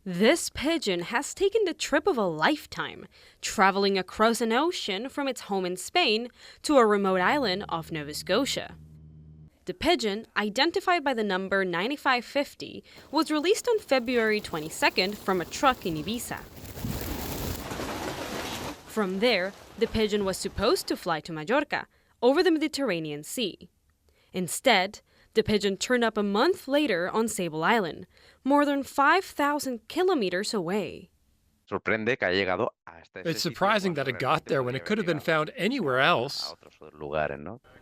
This pigeon has taken the trip of a lifetime, traveling across an ocean from its home in Spain to a remote island off Nova Scotia. The pigeon, identified by the number 9550, was released on February 22nd from a truck in Ibiza. From there, the pigeon was supposed to fly to Majorca, over the Mediterranean Sea. Instead, the pigeon turned up a month later on Sable Island, more than 5,000 kilometers away. It's surprising that it got there when it could have been found anywhere else.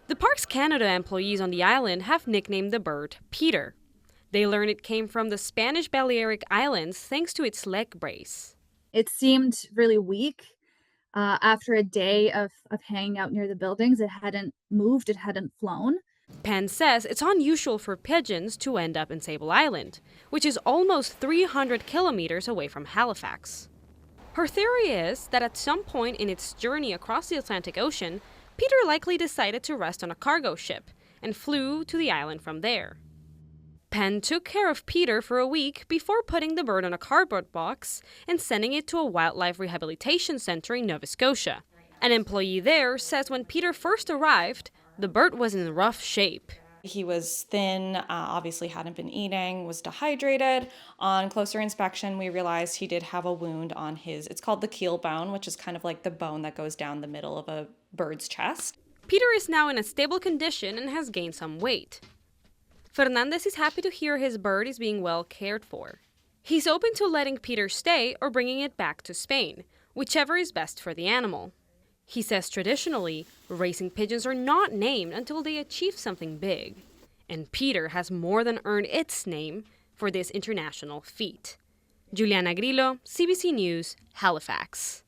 The Parks Canada employees on the island have nicknamed the bird Peter. They learned it came from the Spanish Balearic Islands thanks to its leg brace. It seemed really weak. After a day of hanging out near the buildings, it hadn't moved, it hadn't flown. Penn says it's unusual for pigeons to end up in Sable Island, which is almost 300 kilometers away from Halifax. Her theory is that at some point in its journey across the Atlantic Ocean, Peter likely decided to rest on a cargo ship and flew to the island from there. Penn took care of Peter for a week before putting the bird on a cardboard box and sending it to a wildlife rehabilitation center in Nova Scotia. An employee there says when Peter first arrived, the bird was in rough shape. He was thin, obviously hadn't been eating, was dehydrated. On closer inspection, we realized he did have a wound on it's called the keel bone, which is kind of like the bone that goes down the middle of a bird's chest. Peter is now in a stable condition and has gained some weight. Fernandez is happy to hear his bird is being well cared for. He's open to letting Peter stay or bringing it back to Spain, whichever is best for the animal. He says traditionally, racing pigeons are not named until they achieve something big. And Peter has more than earned its name for this international feat. Giuliana, Grillo, CBC News, Halifax.